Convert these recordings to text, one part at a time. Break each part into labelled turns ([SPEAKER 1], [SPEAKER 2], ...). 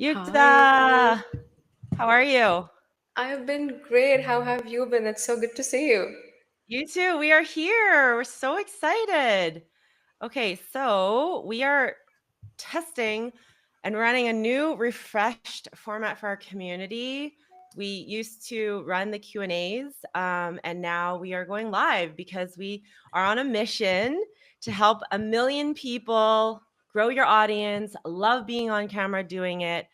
[SPEAKER 1] Hi,
[SPEAKER 2] Yukta, how are you?
[SPEAKER 1] I've been great. How have you been? It's so good to see you.
[SPEAKER 2] You too. We are here. We're so excited. Okay, so we are testing and running a new refreshed format for our community. We used to run the Q&As, and now we are going live because we are on a mission to help a million people grow your audience, love being on camera doing it,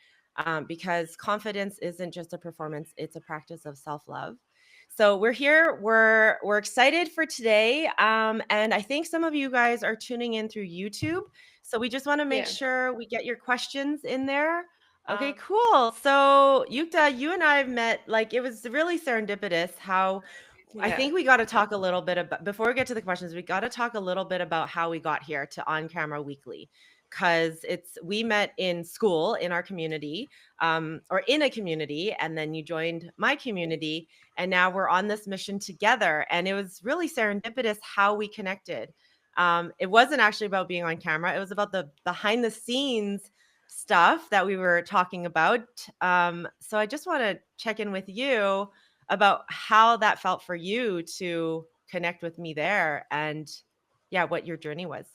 [SPEAKER 2] because confidence isn't just a performance, it's a practice of self-love. So we're here. We're excited for today, and I think some of you guys are tuning in through YouTube. So we just want to make
[SPEAKER 1] Yeah.
[SPEAKER 2] sure we get your questions in there. Okay, cool. So Yukta, you and I have met, like it was really serendipitous how I
[SPEAKER 1] Yeah.
[SPEAKER 2] think we got to talk a little bit about, before we get to the questions, we got to talk a little bit about how we got here to On Camera Weekly. Because we met in school in our community, or in a community, and then you joined my community, and now we're on this mission together. And it was really serendipitous how we connected. It wasn't actually about being on camera, it was about the behind the scenes stuff that we were talking about. So I just want to check in with you about how that felt for you to connect with me there, and yeah, what your journey was.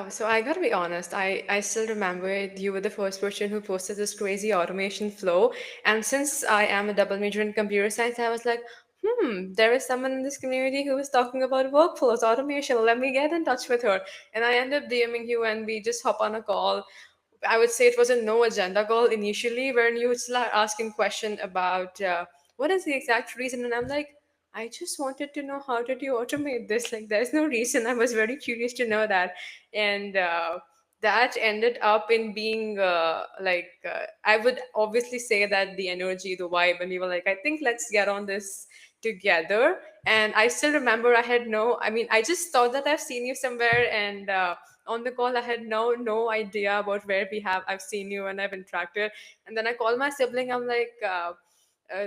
[SPEAKER 1] So I gotta be honest, I still remember it. You were the first person who posted this crazy automation flow. And since I am a double major in computer science, I was like, there is someone in this community who is talking about workflows, automation. Let me get in touch with her. And I end up DMing you and we just hop on a call. I would say it was a no agenda call initially, when you would start asking question about what is the exact reason, and I'm like, I just wanted to know how did you automate this? Like, there's no reason. I was very curious to know that, and that ended up in being I would obviously say that the energy, the vibe, and we were like, I think let's get on this together. And I still remember I had no, I mean, I just thought that I've seen you somewhere, and on the call I had no idea about where I've seen you and I've interacted. And then I called my sibling. I'm like,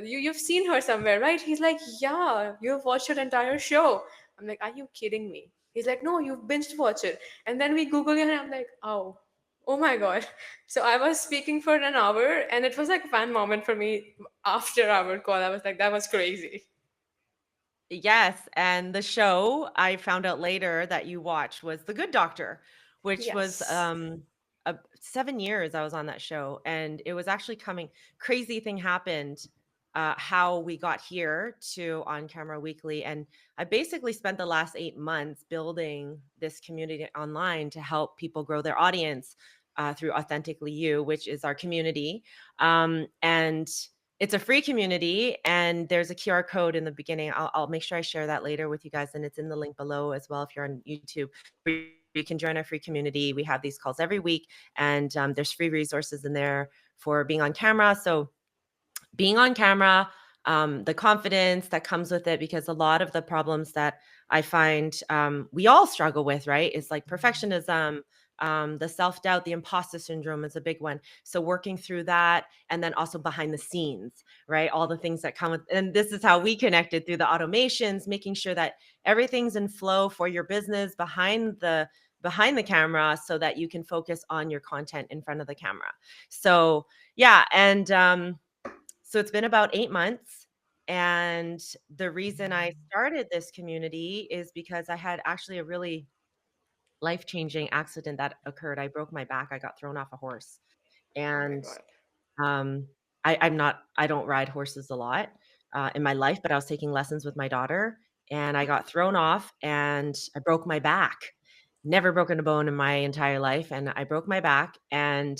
[SPEAKER 1] you've seen her somewhere, right? He's like, yeah, you've watched her entire show. I'm like, are you kidding me? He's like, no, you've binged watch it. And then we Google it, and I'm like, oh my god. So I was speaking for an hour, and it was like a fan moment for me. After our call, I was like, that was crazy.
[SPEAKER 2] Yes, and the show I found out later that you watched was The Good Doctor, which was
[SPEAKER 1] Yes.
[SPEAKER 2] 7 years I was on that show, and it was actually coming. Crazy thing happened, how we got here to On Camera Weekly, and I basically spent the last 8 months building this community online to help people grow their audience through Authentically You, which is our community, and it's a free community, and there's a QR code in the beginning. I'll make sure I share that later with you guys, and it's in the link below as well if you're on YouTube. You can join our free community. We have these calls every week, and there's free resources in there for being on camera. So being on camera, the confidence that comes with it, because a lot of the problems that I find we all struggle with, right, is like perfectionism, the self-doubt, the imposter syndrome is a big one. So working through that, and then also behind the scenes, right, all the things that come with, and this is how we connected through the automations, making sure that everything's in flow for your business behind the camera, so that you can focus on your content in front of the camera. So yeah, and so it's been about 8 months, and the reason I started this community is because I had actually a really life-changing accident that occurred. I broke my back, I got thrown off a horse,
[SPEAKER 1] Oh my
[SPEAKER 2] and,
[SPEAKER 1] god.
[SPEAKER 2] um, I don't ride horses a lot, in my life, but I was taking lessons with my daughter, and I got thrown off, and I broke my back. Never broken a bone in my entire life, and I broke my back, and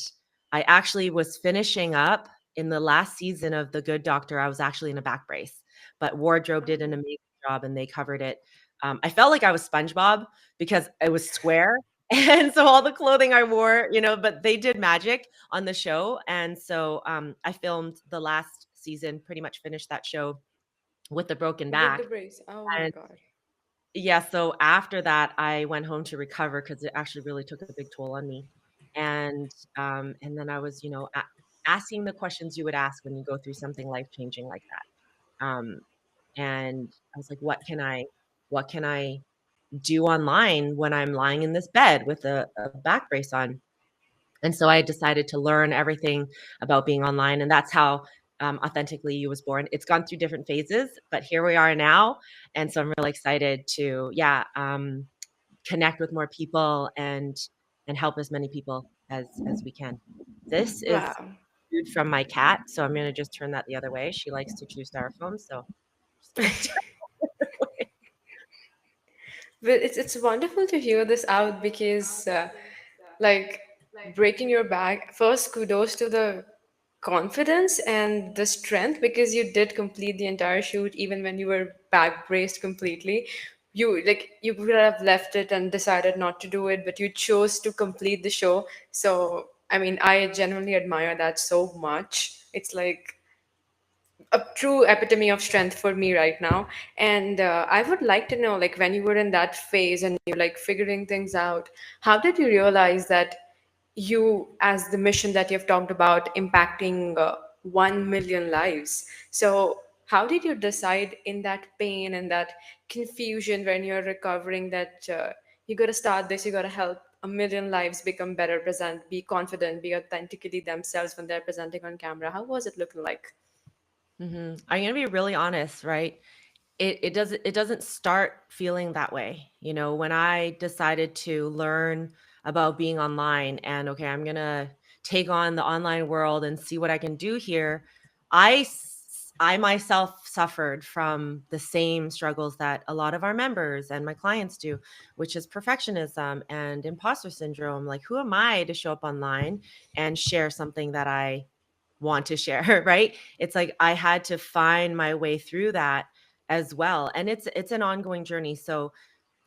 [SPEAKER 2] I actually was finishing up in the last season of The Good Doctor. I was actually in a back brace, but wardrobe did an amazing job, and they covered it. I felt like I was SpongeBob because it was square, and so all the clothing I wore, but they did magic on the show. And so I filmed the last season, pretty much finished that show with a broken
[SPEAKER 1] With the
[SPEAKER 2] back.
[SPEAKER 1] brace. Oh my
[SPEAKER 2] And
[SPEAKER 1] god.
[SPEAKER 2] yeah, so after that, I went home to recover because it actually really took a big toll on me. And then I was, asking the questions you would ask when you go through something life changing like that. And I was like, what can I do online when I'm lying in this bed with a back brace on? And so I decided to learn everything about being online, and that's how Authentically You was born. It's gone through different phases, but here we are now, and so I'm really excited to, yeah, connect with more people and help as many people as we can. This is
[SPEAKER 1] Wow.
[SPEAKER 2] food from my cat, so I'm gonna just turn that the other way. She likes to chew styrofoam, so just gonna turn it away.
[SPEAKER 1] But it's wonderful to hear this out because, like, breaking your back. First, kudos to the confidence and the strength because you did complete the entire shoot even when you were back braced completely. You could have left it and decided not to do it, but you chose to complete the show. So I mean, I genuinely admire that so much. It's like a true epitome of strength for me right now. And I would like to know, like, when you were in that phase and you're like figuring things out, how did you realize that you, as the mission that you've talked about, impacting 1 million lives? So, how did you decide in that pain and that confusion when you're recovering that you got to start this, you got to help a million lives become better, present, be confident, be authentically themselves when they're presenting on camera? How was it looking like?
[SPEAKER 2] I'm gonna be really honest, right? It doesn't start feeling that way. You know, when I decided to learn about being online and okay, I'm going to take on the online world and see what I can do here, I myself suffered from the same struggles that a lot of our members and my clients do, which is perfectionism and imposter syndrome. Like, who am I to show up online and share something that I want to share, right? It's like I had to find my way through that as well, and it's an ongoing journey. So,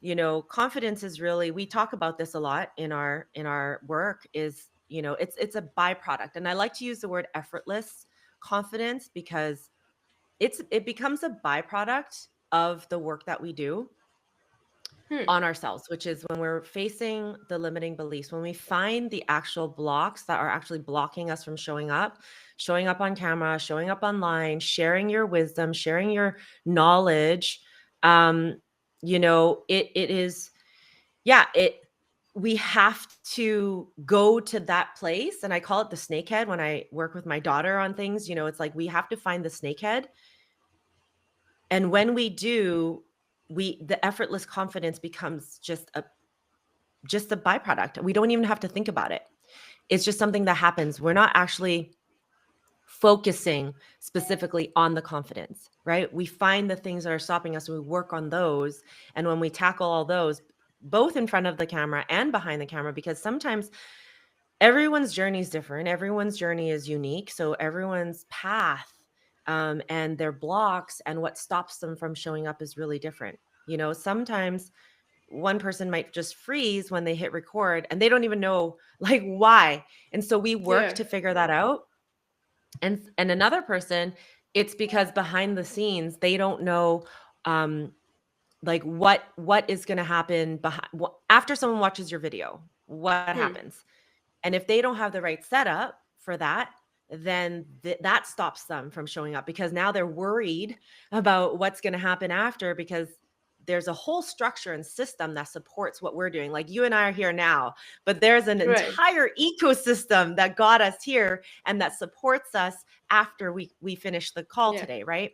[SPEAKER 2] you know, confidence is really, we talk about this a lot in our work, is, you know, it's a byproduct, and I like to use the word effortless confidence because it becomes a byproduct of the work that we do on ourselves, which is when we're facing the limiting beliefs, when we find the actual blocks that are actually blocking us from showing up on camera, showing up online, sharing your wisdom, sharing your knowledge. Um, you know, it is, yeah, it we have to go to that place. And I call it the snakehead when I work with my daughter on things. You know, it's like we have to find the snakehead. And when we do, the effortless confidence becomes just a byproduct. We don't even have to think about it. It's just something that happens. We're not actually focusing specifically on the confidence, right? We find the things that are stopping us, we work on those. And when we tackle all those, both in front of the camera and behind the camera, because sometimes everyone's journey is different, everyone's journey is unique. So everyone's path and their blocks and what stops them from showing up is really different. You know, sometimes one person might just freeze when they hit record and they don't even know like why. And so we work
[SPEAKER 1] Yeah.
[SPEAKER 2] to figure that out. And another person, it's because behind the scenes they don't know um like what is going to happen behind after someone watches your video, what
[SPEAKER 1] Hmm.
[SPEAKER 2] happens. And if they don't have the right setup for that, then that stops them from showing up because now they're worried about what's going to happen after, because there's a whole structure and system that supports what we're doing. Like you and I are here now, but there's an
[SPEAKER 1] Right.
[SPEAKER 2] entire ecosystem that got us here and that supports us after we finish the call
[SPEAKER 1] Yeah.
[SPEAKER 2] today, right?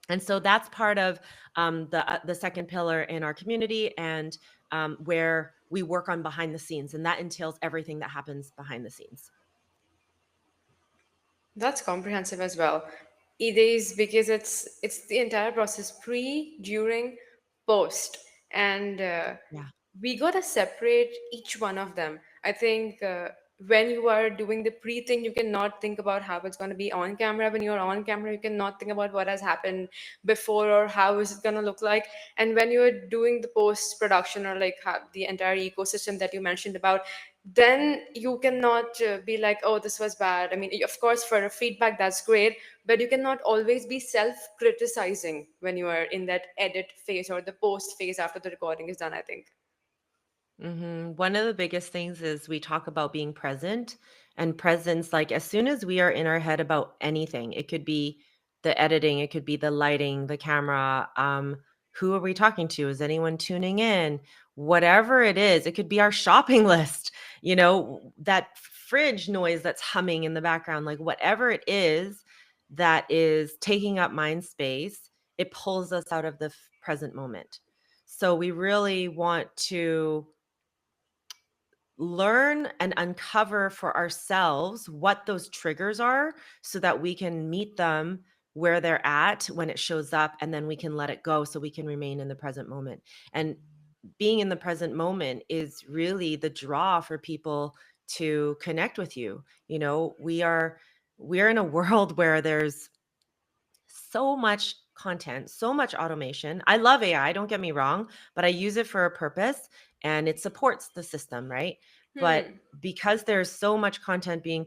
[SPEAKER 2] And so that's part of the second pillar in our community, and where we work on behind the scenes, and that entails everything that happens behind the scenes.
[SPEAKER 1] That's comprehensive as well. It is because it's the entire process, pre, during, post, and
[SPEAKER 2] Yeah.
[SPEAKER 1] we gotta separate each one of them. I think when you are doing the pre thing, you cannot think about how it's gonna be on camera. When you're on camera, you cannot think about what has happened before or how is it gonna look like. And when you're doing the post production or like how the entire ecosystem that you mentioned about, then you cannot be like, oh, this was bad. I mean, of course, for a feedback, that's great, but you cannot always be self criticizing when you are in that edit phase or the post phase after the recording is done, I think.
[SPEAKER 2] One of the biggest things is we talk about being present, and presence, like as soon as we are in our head about anything, it could be the editing, it could be the lighting, the camera, who are we talking to? Is anyone tuning in? Whatever it is, it could be our shopping list, you know, that fridge noise that's humming in the background, like whatever it is that is taking up mind space, it pulls us out of the present moment. So we really want to learn and uncover for ourselves what those triggers are so that we can meet them where they're at when it shows up, and then we can let it go so we can remain in the present moment. And being in the present moment is really the draw for people to connect with you. You know, we're in a world where there's so much content, so much automation. I love AI, don't get me wrong, but I use it for a purpose and it supports the system, right? But
[SPEAKER 1] Hmm.
[SPEAKER 2] because there's so much content being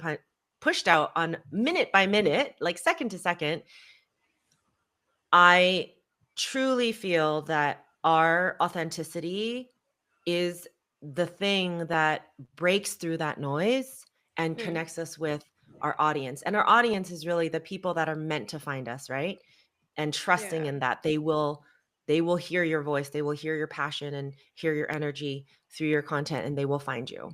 [SPEAKER 2] pushed out on minute by minute, like second to second, I truly feel that our authenticity is the thing that breaks through that noise and
[SPEAKER 1] Hmm.
[SPEAKER 2] connects us with our audience. And our audience is really the people that are meant to find us, right? And trusting
[SPEAKER 1] Yeah.
[SPEAKER 2] in that they will hear your voice, they will hear your passion and hear your energy through your content, and they will find you.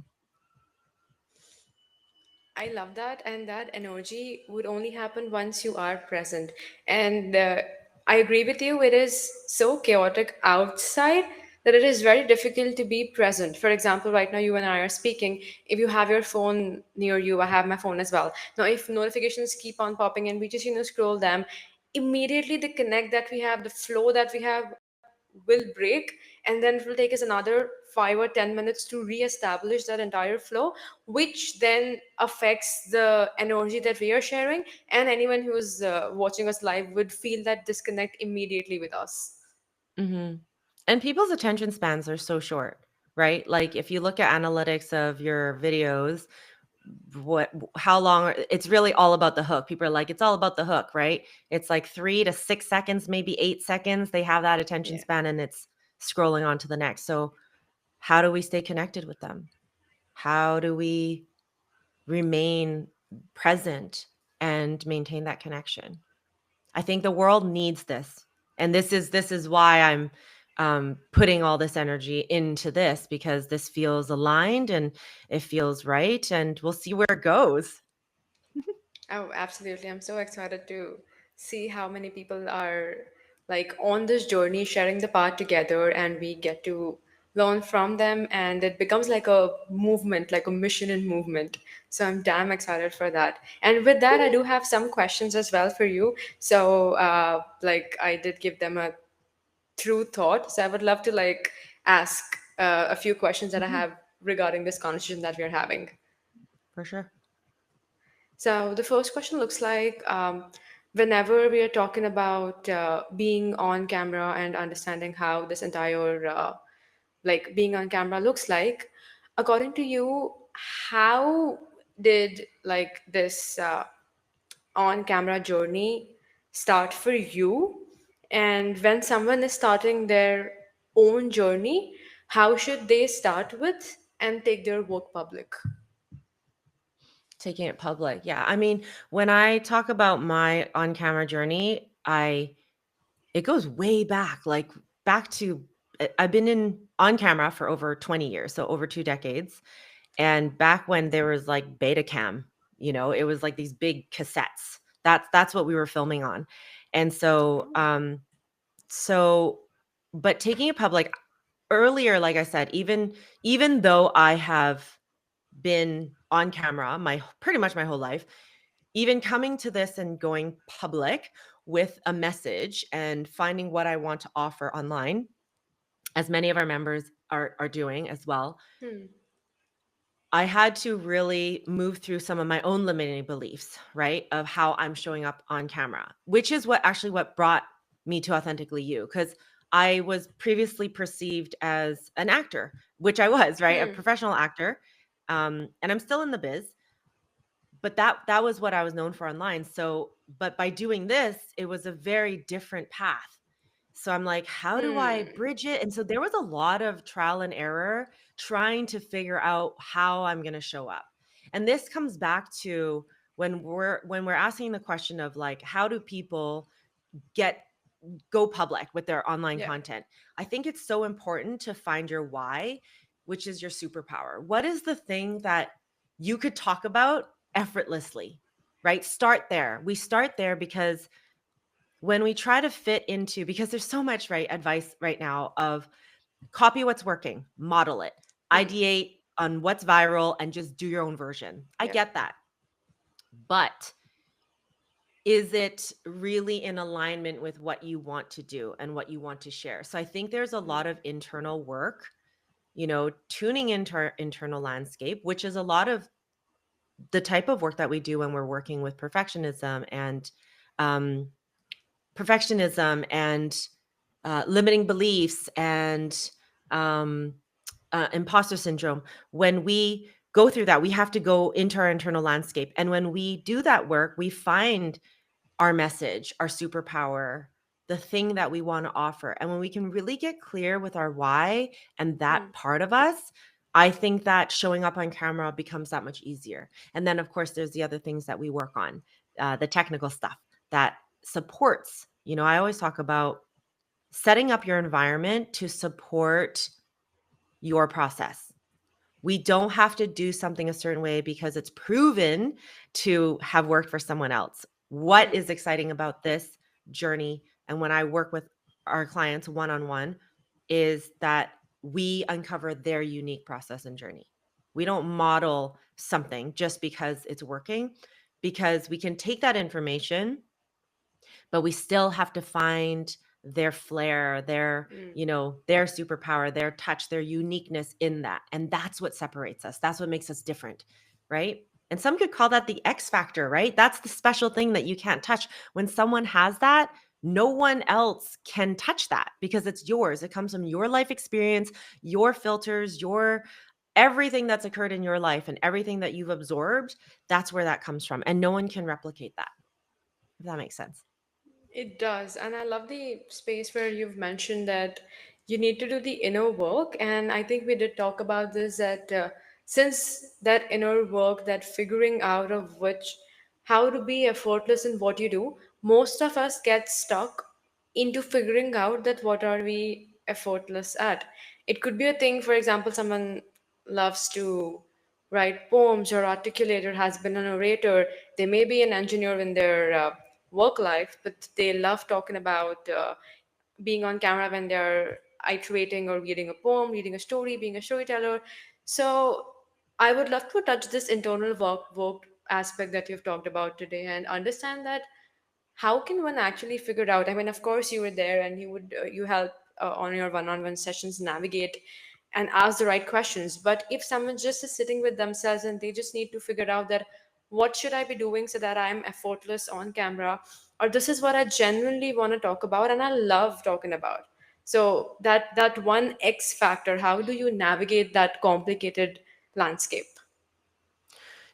[SPEAKER 1] I love that, and that energy would only happen once you are present. And I agree with you, it is so chaotic outside that it is very difficult to be present. For example, right now, you and I are speaking. If you have your phone near you, I have my phone as well. Now, if notifications keep on popping and we just, scroll them, immediately the connect that we have, the flow that we have will break, and then it will take us another 5 or 10 minutes to re-establish that entire flow, which then affects the energy that we are sharing, and anyone who's watching us live would feel that disconnect immediately with us.
[SPEAKER 2] Hmm. And people's attention spans are so short, right? Like if you look at analytics of your videos, what how long it's really all about the hook. People are like, it's all about the hook, right? It's like 3 to 6 seconds, maybe 8 seconds, they have that attention
[SPEAKER 1] Yeah.
[SPEAKER 2] span, and it's scrolling on to the next. So how do we stay connected with them? How do we remain present and maintain that connection? I think the world needs this. And this is why I'm putting all this energy into this, because this feels aligned and it feels right, and we'll see where it goes.
[SPEAKER 1] Oh, absolutely. I'm so excited to see how many people are like on this journey, sharing the path together, and we get to learn from them. And it becomes like a movement, like a mission in movement. So I'm damn excited for that. And with that, I do have some questions as well for you. So, like, I did give them a true thought. So I would love to like ask a few questions that I
[SPEAKER 2] Mhm.
[SPEAKER 1] have regarding this conversation that we're having.
[SPEAKER 2] For sure.
[SPEAKER 1] So the first question looks like whenever we are talking about being on camera and understanding how this entire like being on camera looks like, according to you, how did like this on camera journey start for you? And when someone is starting their own journey, how should they start with and take their work public?
[SPEAKER 2] Taking it public. Yeah. I mean, when I talk about my on-camera journey, I it goes way back, like back to I've been in on camera for over 20 years, so over 2 decades. And back when there was like Betacam, it was like these big cassettes. That's what we were filming on. And so but taking it public earlier, like I said, even though I have been on camera my pretty much my whole life, even coming to this and going public with a message and finding what I want to offer online, as many of our members are doing as well,
[SPEAKER 1] Hmm.
[SPEAKER 2] I had to really move through some of my own limiting beliefs, right? Of how I'm showing up on camera, which is what brought me to Authentically You. Because I was previously perceived as an actor, which I was, right? A
[SPEAKER 1] Hmm.
[SPEAKER 2] professional actor. And I'm still in the biz, but that was what I was known for online. So, but by doing this, it was a very different path. So I'm like, how do I
[SPEAKER 1] Hmm.
[SPEAKER 2] bridge it? And so there was a lot of trial and error trying to figure out how I'm going to show up. And this comes back to when we're asking the question of like, how do people get go public with their online
[SPEAKER 1] Yeah.
[SPEAKER 2] content? I think it's so important to find your why, which is your superpower. What is the thing that you could talk about effortlessly, right? Start there. We start there because when we try to fit into, because there's so much, right, advice right now of copy what's working, model it,
[SPEAKER 1] Hmm.
[SPEAKER 2] ideate on what's viral, and just do your own version. I
[SPEAKER 1] Yeah.
[SPEAKER 2] get that. But is it really in alignment with what you want to do and what you want to share? So I think there's a
[SPEAKER 1] Hmm.
[SPEAKER 2] lot of internal work, tuning into our internal landscape, which is a lot of the type of work that we do when we're working with um, perfectionism and limiting beliefs and um, imposter syndrome. When we go through that, we have to go into our internal landscape. And when we do that work, we find our message, our superpower, the thing that we want to offer. And when we can really get clear with our why and
[SPEAKER 1] Hmm.
[SPEAKER 2] that part of us, I think that showing up on camera becomes that much easier. And then, of course, there's the other things that we work on, the technical stuff that supports. I always talk about setting up your environment to support your process. We don't have to do something a certain way because it's proven to have worked for someone else. What
[SPEAKER 1] Hmm.
[SPEAKER 2] is exciting about this journey, and when I work with our clients one on one, is that we uncover their unique process and journey. We don't model something just because it's working, because we can take that information, but we still have to find their flair,
[SPEAKER 1] Hmm.
[SPEAKER 2] their superpower, their touch, their uniqueness in that. And that's what separates us. That's what makes us different, right? And some could call that the X factor, right? That's the special thing that you can't touch. When someone has that, no one else can touch that because it's yours. It comes from your life experience, your filters, your everything that's occurred in your life and everything that you've absorbed. That's where that comes from. And no one can replicate that, if that makes sense.
[SPEAKER 1] It does. And I love the space where you've mentioned that you need to do the inner work. And I think we did talk about this that since that inner work, that figuring out of which, how to be effortless in what you do, most of us get stuck into figuring out that what are we effortless at. It could be a thing, for example, someone loves to write poems or articulate or has been an orator. They may be an engineer in their work life, but they love talking about being on camera when they're iterating or reading a poem, reading a story, being a storyteller. So I would love to touch this internal work aspect that you've talked about today and understand that how can one actually figure it out? I mean, of course you were there and you help on your one-on-one sessions navigate and ask the right questions, but if someone just is sitting with themselves and they just need to figure out that what should I be doing so that I'm effortless on camera, or this is what I genuinely want to talk about and I love talking about, so that one X factor, how do you navigate that complicated landscape?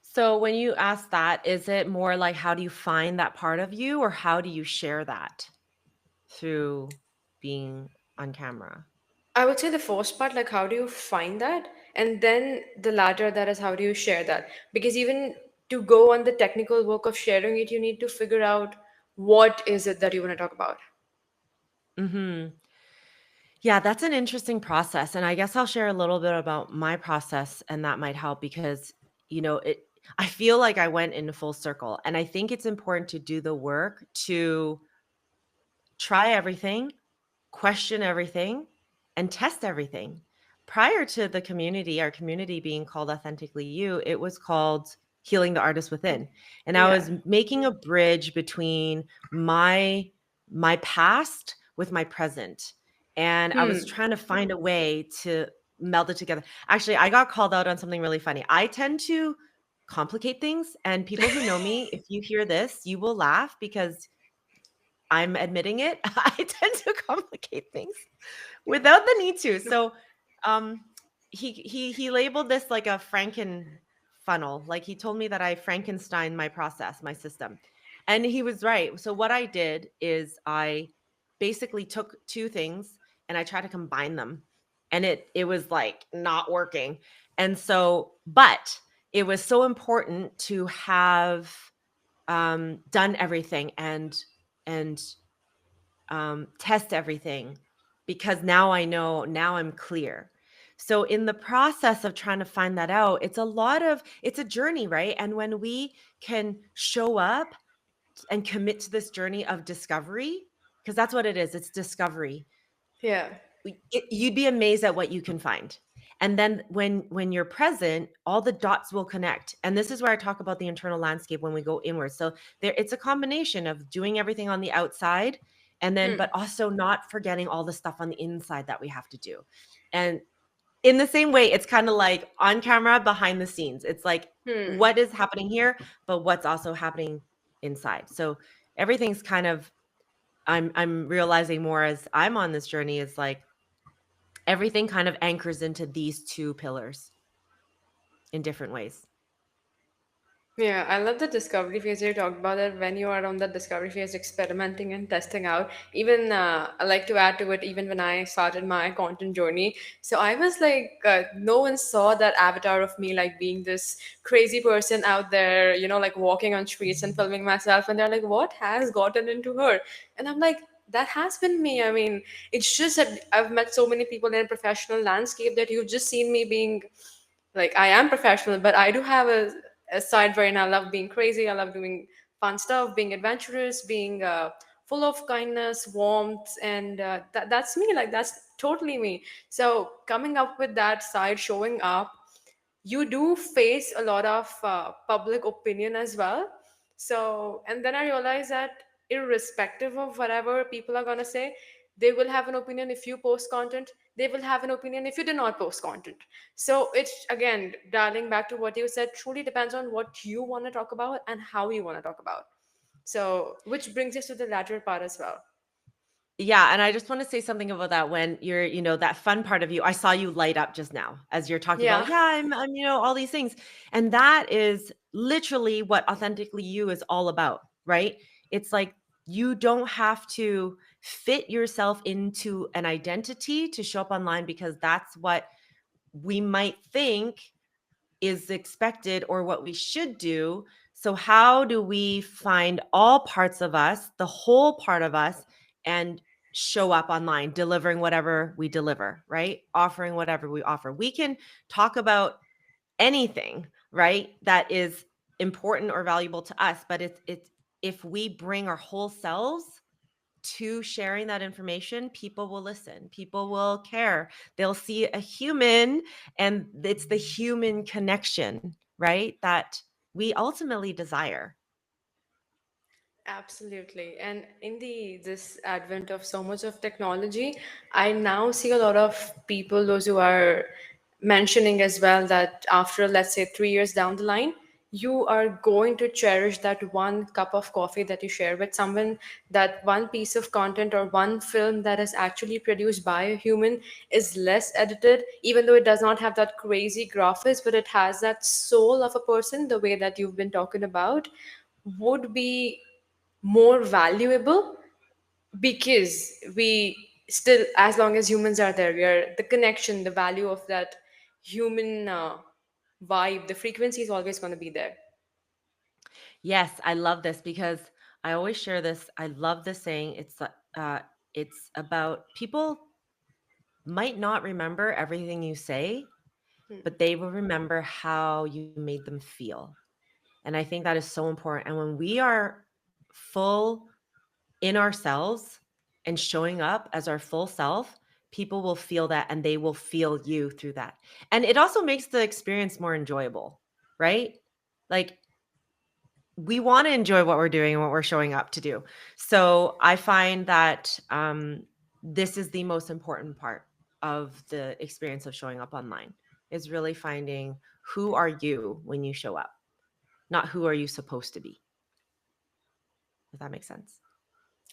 [SPEAKER 2] So when you ask that, is it more like how do you find that part of you or how do you share that through being on camera?
[SPEAKER 1] I would say the first part, like how do you find that? And then the latter, that is how do you share that? Because even to go on the technical work of sharing it, you need to figure out what is it that you want to talk about.
[SPEAKER 2] Mhm. Yeah, that's an interesting process, and I guess I'll share a little bit about my process and that might help because, it I feel like I went in a full circle, and I think it's important to do the work to try everything, question everything, and test everything. Prior to our community being called Authentically You, it was called Healing the Artist Within. And I
[SPEAKER 1] Yeah.
[SPEAKER 2] was making a bridge between my past with my present. And I was
[SPEAKER 1] Hmm.
[SPEAKER 2] trying to find a way to meld it together. Actually, I got called out on something really funny. I tend to complicate things, and people who know me, if you hear this, you will laugh because I'm admitting it. I tend to complicate things without the need to. So, um, he labeled this like a Franken funnel. Like he told me that I Frankenstein my process, my system, and he was right. So what I did is I basically took two things and I tried to combine them, and it was like not working. And so, but it was so important to have done everything and test everything because now I know, now I'm clear. So in the process of trying to find that out, it's a journey, right? And when we can show up and commit to this journey of discovery, because that's what it is, it's discovery.
[SPEAKER 1] Yeah.
[SPEAKER 2] You'd be amazed at what you can find. And then when you're present, all the dots will connect. And this is where I talk about the internal landscape when we go inward. So there, it's a combination of doing everything on the outside, and then but also not forgetting all the stuff on the inside that we have to do. And in the same way, it's kind of like on camera, behind the scenes. It's like
[SPEAKER 1] Hmm.
[SPEAKER 2] what is happening here, but what's also happening inside. So everything's kind of, I'm realizing more as I'm on this journey, is like everything kind of anchors into these two pillars in different ways.
[SPEAKER 1] Yeah, I love the discovery phase you talked about, that when you are on the discovery phase, experimenting and testing out. Even I like to add to it, even when I started my content journey. So I was like, no one saw that avatar of me, like being this crazy person out there, like walking on streets and filming myself. And they're like, what has gotten into her? And I'm like, that has been me. I mean, it's just that I've met so many people in a professional landscape that you've just seen me being like, I am professional, but I do have a side wherein I love being crazy. I love doing fun stuff, being adventurous, being full of kindness, warmth, and that's me. Like, that's totally me. So coming up with that side, showing up, you do face a lot of public opinion as well. So, and then I realized that irrespective of whatever people are going to say, they will have an opinion if you post content, they will have an opinion if you do not post content. So it's, again, darling, back to what you said, truly depends on what you want to talk about and how you want to talk about. So, which brings us to the latter part as well.
[SPEAKER 2] Yeah, and I just want to say something about that. When you're, that fun part of you, I saw you light up just now as you're talking about,
[SPEAKER 1] Yeah.
[SPEAKER 2] yeah, I'm, all these things. And that is literally what Authentically You is all about, right? It's like you don't have to fit yourself into an identity to show up online, because that's what we might think is expected or what we should do. So, how do we find all parts of us, the whole part of us, and show up online, delivering whatever we deliver, right? Offering whatever we offer. We can talk about anything, right? That is important or valuable to us, but it's if we bring our whole selves to sharing that information, people will listen, people will care, they'll see a human, and it's the human connection, right, that we ultimately desire.
[SPEAKER 1] Absolutely. And in the this advent of so much of technology, I now see a lot of people, those who are mentioning as well, that after, let's say, 3 years down the line, you are going to cherish that one cup of coffee that you share with someone, that one piece of content or one film that is actually produced by a human, is less edited, even though it does not have that crazy graphics, but it has that soul of a person, the way that you've been talking about, would be more valuable, because we still, as long as humans are there, we are the connection, the value of that human vibe, the frequency is always going to be there.
[SPEAKER 2] Yes, I love this because I always share this. I love this saying. It's about people might not remember everything you say, but they will remember how you made them feel. And I think that is so important. And when we are full in ourselves and showing up as our full self, people will feel that, and they will feel you through that. And it also makes the experience more enjoyable, right? Like, we want to enjoy what we're doing and what we're showing up to do. So I find that this is the most important part of the experience of showing up online, is really finding who are you when you show up, not who are you supposed to be. Does that make sense?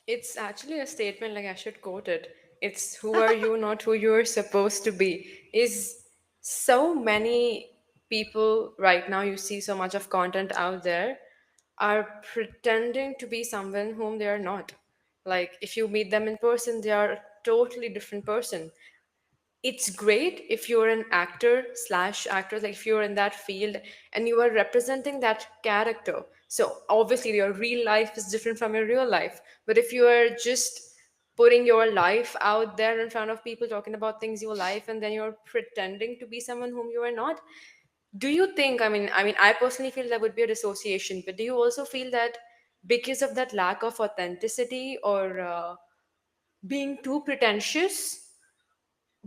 [SPEAKER 1] It's actually a statement, like I should quote it. It's who are you, not who you're supposed to be. Is so many people right now, you see so much of content out there, are pretending to be someone whom they are not. Like, if you meet them in person, they are a totally different person. It's great if you're an actor slash actor, like if you're in that field and you are representing that character. So obviously your real life is different from your real life. But if you are just putting your life out there in front of people, talking about things you like, and then you're pretending to be someone whom you are not. Do you think, I personally feel that would be a dissociation, but do you also feel that because of that lack of authenticity, or being too pretentious,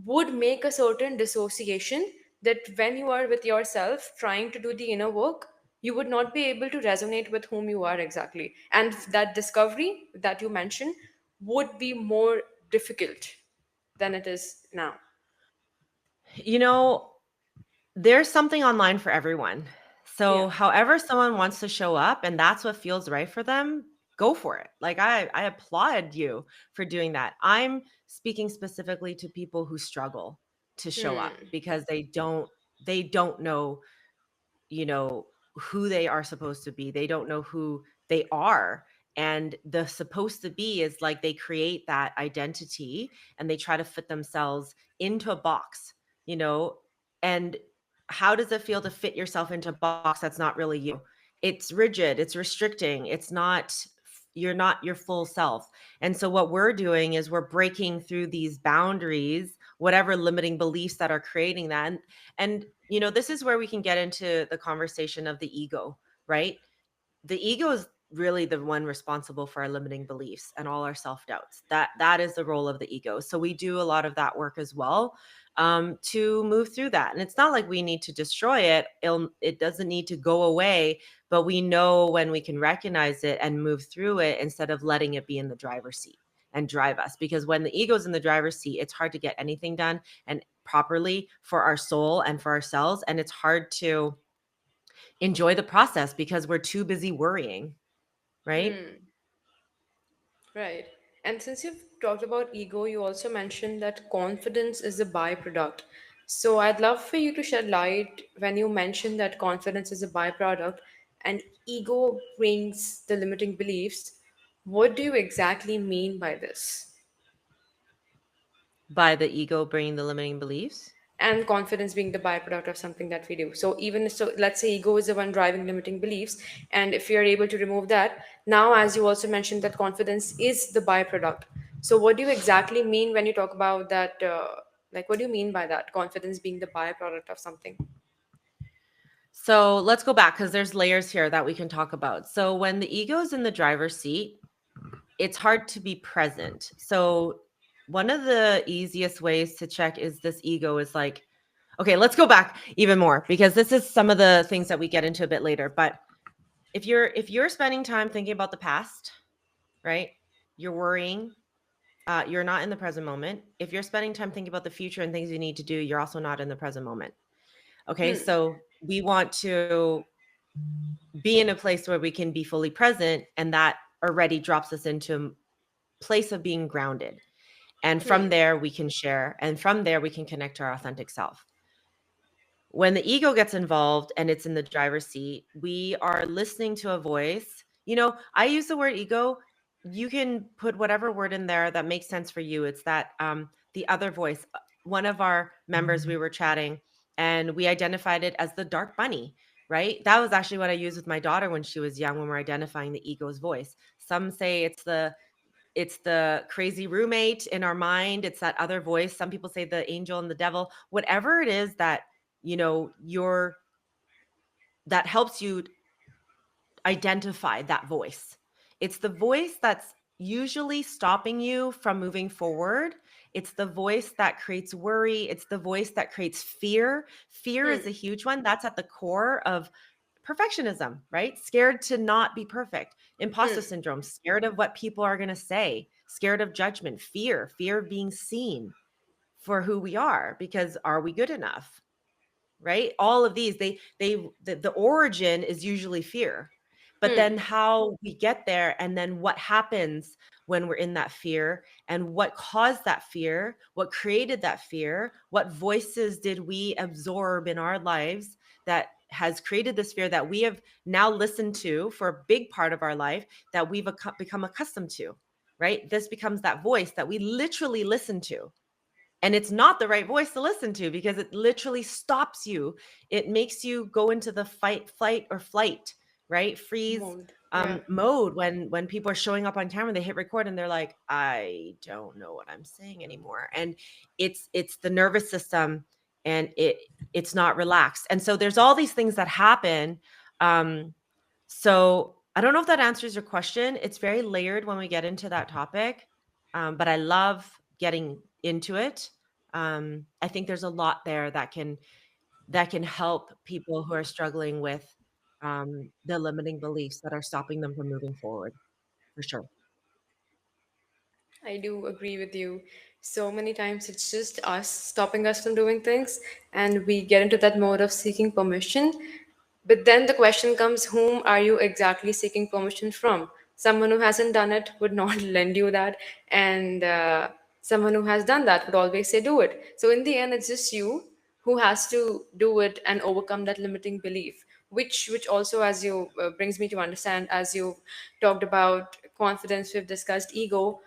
[SPEAKER 1] would make a certain dissociation, that when you are with yourself trying to do the inner work, you would not be able to resonate with whom you are exactly, and that discovery that you mentioned would be more difficult than it is now?
[SPEAKER 2] You know, there's something online for everyone.
[SPEAKER 1] Yeah.
[SPEAKER 2] So, however someone wants to show up and that's what feels right for them, go for it. Like I applaud you for doing that. I'm speaking specifically to people who struggle to show up
[SPEAKER 1] Hmm.
[SPEAKER 2] because they don't know, you know, who they are supposed to be. They don't know who they are. And the supposed to be is like they create that identity and they try to fit themselves into a box, you know. And how does it feel to fit yourself into a box that's not really you? It's rigid, it's restricting, it's not, you're not your full self. And so what we're doing is we're breaking through these boundaries, whatever limiting beliefs that are creating that. And you know, this is where we can get into the conversation of the ego, right? The ego is really the one responsible for our limiting beliefs and all our self-doubts. That is the role of the ego. So we do a lot of that work as well, to move through that. And it's not like we need to destroy it. It doesn't need to go away, but we know when we can recognize it and move through it instead of letting it be in the driver's seat and drive us. Because when the ego's in the driver's seat, it's hard to get anything done and properly for our soul and for ourselves. And it's hard to enjoy the process because we're too busy worrying, right?
[SPEAKER 1] Right. And since you've talked about ego, you also mentioned that confidence is a byproduct. So I'd love for you to shed light when you mentioned that confidence is a byproduct and ego brings the limiting beliefs. What do you exactly mean by this?
[SPEAKER 2] By the ego bringing the limiting beliefs.
[SPEAKER 1] And confidence being the byproduct of something that we do. So even so, let's say ego is the one driving limiting beliefs, and if we are able to remove that, now as you also mentioned that confidence is the byproduct. So what do you exactly mean when you talk about that? Like, what do you mean by that? Confidence being the byproduct of something.
[SPEAKER 2] So let's go back because there's layers here that we can talk about. So when the ego is in the driver's seat, it's hard to be present. So one of the easiest ways to check is this ego is like, okay, let's go back even more because this is some of the things that we get into a bit later. But if you're spending time thinking about the past, right? You're worrying, you're not in the present moment. If you're spending time thinking about the future and things you need to do, you're also not in the present moment. Okay, so we want to be in a place where we can be fully present, and that already drops us into a place of being grounded. And from there, we can share, and from there, we can connect to our authentic self. When the ego gets involved and it's in the driver's seat, we are listening to a voice. You know, I use the word ego. You can put whatever word in there that makes sense for you. It's that the other voice. One of our members, we were chatting and we identified it as the dark bunny, right? That was actually what I used with my daughter when she was young when we're identifying the ego's voice. Some say it's the crazy roommate in our mind, it's that other voice. Some people say the angel and the devil. Whatever it is that, you know, your that helps you identify that voice. It's the voice that's usually stopping you from moving forward. It's the voice that creates worry. It's the voice that creates fear. Fear is a huge one. That's at the core of perfectionism, right? Scared to not be perfect. Imposter syndrome, scared of what people are going to say, scared of judgment, fear of being seen for who we are because are we good enough? Right? All of these, the origin is usually fear. But then how we get there and then what happens when we're in that fear and what caused that fear, what created that fear, what voices did we absorb in our lives that has created this fear that we have now listened to for a big part of our life that we've become accustomed to, right? This becomes that voice that we literally listen to, and it's not the right voice to listen to because it literally stops you. It makes you go into the fight, flight, or flight, right? Freeze,
[SPEAKER 1] Mode. Yeah.
[SPEAKER 2] mode when people are showing up on camera, they hit record and they're like, I don't know what I'm saying anymore. And it's the nervous system, and it's not relaxed. And so there's all these things that happen. So I don't know if that answers your question. It's very layered when we get into that topic. But I love getting into it. I think there's a lot there that can help people who are struggling with the limiting beliefs that are stopping them from moving forward, for sure.
[SPEAKER 1] I do agree with you. So many times it's just us stopping us from doing things, and we get into that mode of seeking permission. But then the question comes, whom are you exactly seeking permission from? Someone who hasn't done it would not lend you that, and someone who has done that would always say, do it. So in the end, it's just you who has to do it and overcome that limiting belief, which also, as you brings me to understand, as you talked about confidence, we've discussed ego,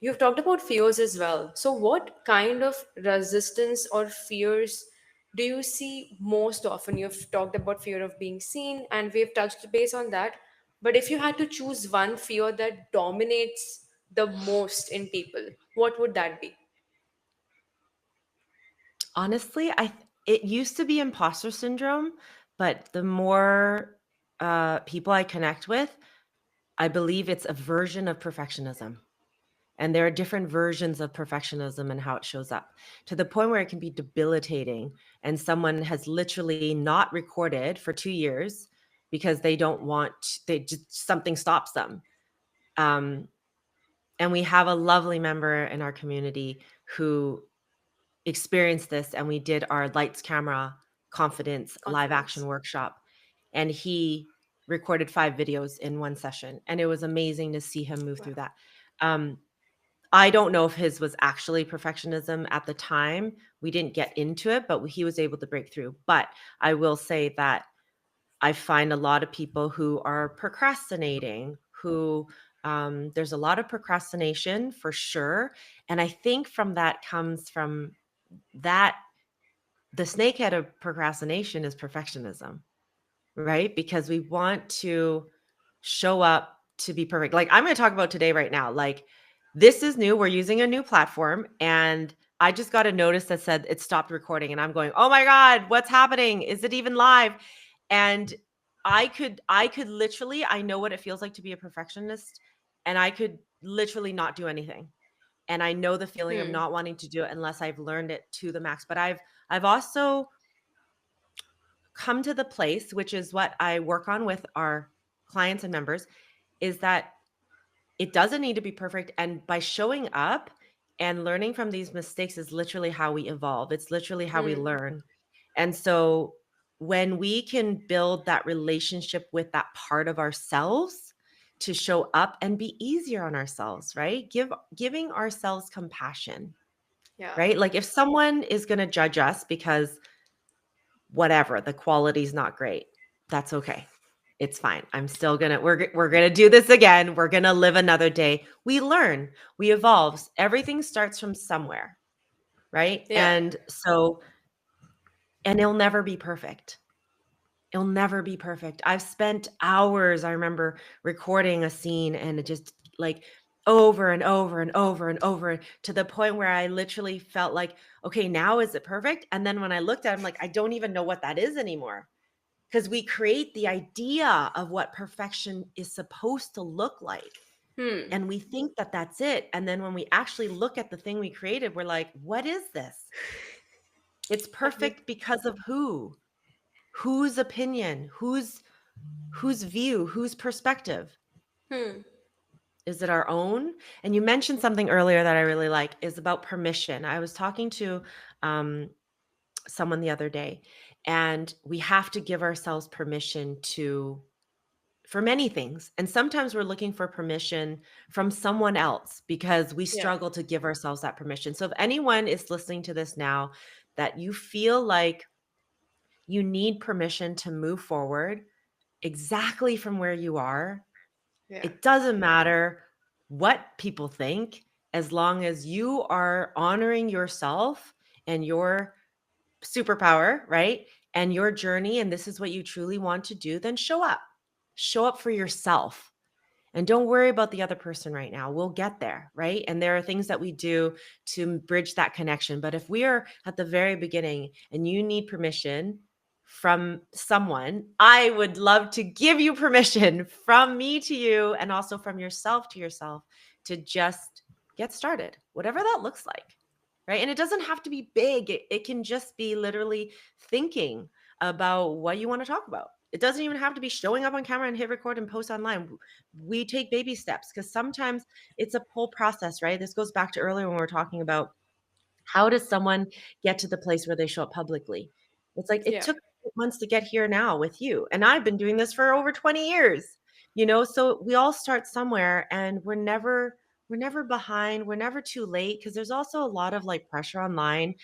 [SPEAKER 1] you've talked about fears as well. So what kind of resistance or fears do you see most often? You've talked about fear of being seen, and we've touched base on that. But if you had to choose one fear that dominates the most in people, what would that be?
[SPEAKER 2] Honestly, it used to be imposter syndrome, but the more people I connect with, I believe it's a version of perfectionism. And there are different versions of perfectionism and how it shows up, to the point where it can be debilitating. And someone has literally not recorded for 2 years because they don't want, they just, something stops them. Um, and we have a lovely member in our community who experienced this, and we did our lights, camera, confidence live action
[SPEAKER 1] Confidence.
[SPEAKER 2] workshop. And he recorded 5 videos in one session. And it was amazing to see him move through
[SPEAKER 1] Wow.
[SPEAKER 2] that. Um, I don't know if his was actually perfectionism at the time. We didn't get into it, but he was able to break through. But I will say that I find a lot of people who are procrastinating, who there's a lot of procrastination for sure. And I think from that comes from that the snakehead of procrastination is perfectionism, right? Because we want to show up to be perfect. Like I'm going to talk about today right now. Like this is new. We're using a new platform, and I just got a notice that said it stopped recording, and I'm going, "Oh my god, what's happening? Is it even live?" And I could literally, I know what it feels like to be a perfectionist, and I could literally not do anything. And I know the feeling of
[SPEAKER 1] Hmm.
[SPEAKER 2] not wanting to do it unless I've learned it to the max. But I've also come to the place, which is what I work on with our clients and members, is that it doesn't need to be perfect. And by showing up and learning from these mistakes is literally how we evolve. It's literally how we
[SPEAKER 1] Hmm.
[SPEAKER 2] learn. And so when we can build that relationship with that part of ourselves to show up and be easier on ourselves, right? Giving ourselves compassion,
[SPEAKER 1] Yeah.
[SPEAKER 2] right? Like if someone is going to judge us because whatever, the quality's not great, that's okay. It's fine. I'm still gonna we're gonna do this again. We're gonna live another day. We learn, we evolve. Everything starts from somewhere, right?
[SPEAKER 1] Yeah.
[SPEAKER 2] And so, and it'll never be perfect. It'll never be perfect. I've spent hours, I remember recording a scene, and it just like over and over and over and over, to the point where I literally felt like, okay, now is it perfect? And then when I looked at it, I'm like, I don't even know what that is anymore, because we create the idea of what perfection is supposed to look like.
[SPEAKER 1] Hmm.
[SPEAKER 2] And we think that that's it. And then when we actually look at the thing we created, we're like, what is this? It's
[SPEAKER 1] Have you?
[SPEAKER 2] perfect because of who? Whose opinion? Whose view? Whose perspective?
[SPEAKER 1] Hmm.
[SPEAKER 2] Is it our own? And you mentioned something earlier that I really like, is about permission. I was talking to um, someone the other day, and we have to give ourselves permission to for many things. And sometimes we're looking for permission from someone else because we
[SPEAKER 1] Yeah.
[SPEAKER 2] struggle to give ourselves that permission. So if anyone is listening to this now that you feel like you need permission to move forward exactly from where you are,
[SPEAKER 1] Yeah.
[SPEAKER 2] it doesn't matter what people think, as long as you are honoring yourself and your superpower, right? And your journey, and this is what you truly want to do, then show up. Show up for yourself. And don't worry about the other person right now. We'll get there, right? And there are things that we do to bridge that connection. But if we are at the very beginning and you need permission from someone, I would love to give you permission from me to you and also from yourself to yourself to just get started, whatever that looks like. Right. And it doesn't have to be big, it can just be literally thinking about what you want to talk about. It doesn't even have to be showing up on camera and hit record and post online. We take baby steps because sometimes it's a whole process, right? This goes back to earlier when we were talking about how does someone get to the place where they show up publicly? It's like it
[SPEAKER 1] Yeah.
[SPEAKER 2] took months to get here now with you. And I've been doing this for over 20 years. So we all start somewhere and we're never behind, we're never too late because there's also a lot of like pressure online.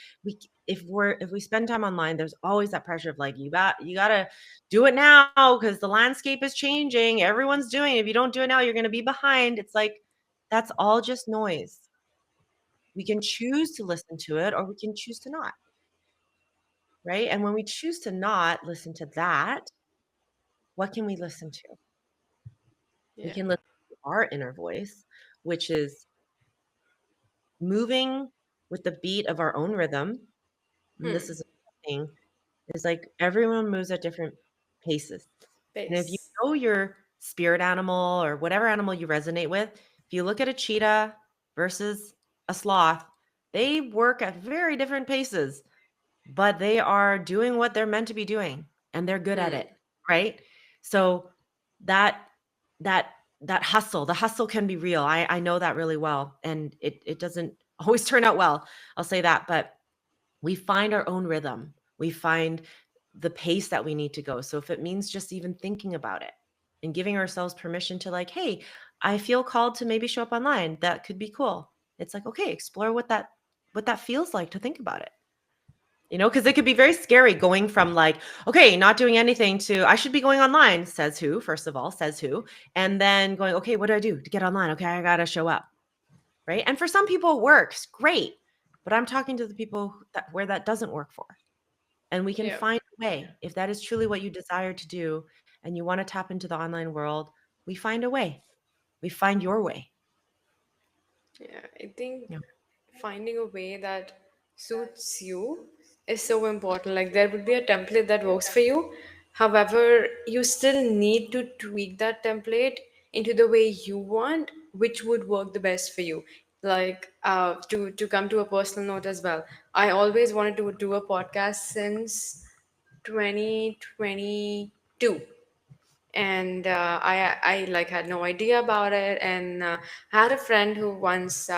[SPEAKER 2] If we spend time online, there's always that pressure of like you got to do it now because the landscape is changing. Everyone's doing it. If you don't do it now, you're going to be behind. It's like that's all just noise. We can choose to listen to it or we can choose to not, right? And when we choose to not listen to that, what can we listen to? We
[SPEAKER 1] Yeah.
[SPEAKER 2] can listen to our inner voice, which is moving with the beat of our own rhythm. And this
[SPEAKER 1] Hmm.
[SPEAKER 2] is a thing, is like everyone moves at different paces. And if you
[SPEAKER 1] Base.
[SPEAKER 2] know your spirit animal or whatever animal you resonate with, if you look at a cheetah versus a sloth, they work at very different paces, but they are doing what they're meant to be doing and they're good at
[SPEAKER 1] Hmm.
[SPEAKER 2] it, right? So that that that hustle, the hustle can be real. I know that really well, and it doesn't always turn out well. I'll say that, but we find our own rhythm. We find the pace that we need to go. So if it means just even thinking about it and giving ourselves permission to like, hey, I feel called to maybe show up online. That could be cool. It's like, okay, explore what that feels like to think about it. Because it could be very scary going from like, okay, not doing anything to I should be going online, says who, first of all, says who, and then going, okay, what do I do to get online? Okay, I got to show up. Right. And for some people it works great. But I'm talking to the people where that doesn't work for. And we can
[SPEAKER 1] Yeah.
[SPEAKER 2] find a way if that is truly what you desire to do and you want to tap into the online world, we find a way. We find your way.
[SPEAKER 1] Yeah. I think
[SPEAKER 2] Yeah.
[SPEAKER 1] finding a way that suits you is so important. Like there would be a template that works for you. However, you still need to tweak that template into the way you want, which would work the best for you. Like to come to a personal note as well. I always wanted to do a podcast since 2022, and I like had no idea about it. And I had a friend who once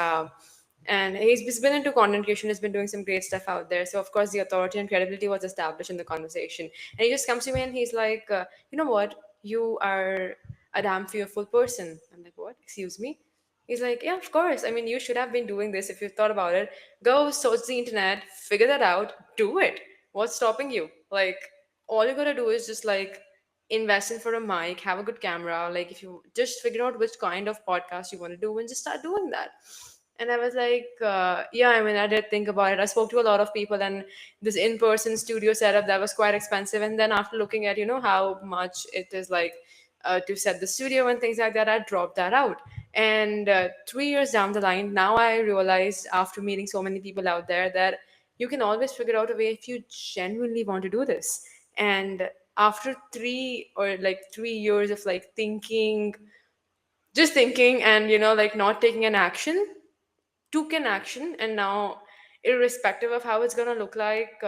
[SPEAKER 1] and he's been into content creation, has been doing some great stuff out there, so of course the authority and credibility was established in the conversation. And he just comes to me and he's like, you know what, you are a damn fearful person. I'm like, what, excuse me? He's like, yeah, of course. I mean, you should have been doing this if you thought about it. Go search the internet, figure that out, do it. What's stopping you? Like, all you gotta do is just like invest in for a mic, have a good camera. Like, if you just figure out which kind of podcast you want to do and just start doing that. And I was like, yeah, I mean, I did think about it. I spoke to a lot of people, and this in person studio setup that was quite expensive. And then after looking at, how much it is like to set the studio and things like that, I dropped that out. And 3 years down the line, now I realized after meeting so many people out there that you can always figure out a way if you genuinely want to do this. And after 3 or like 3 years of like thinking, just thinking, and like not taking an action, took an action. And now, irrespective of how it's gonna look like,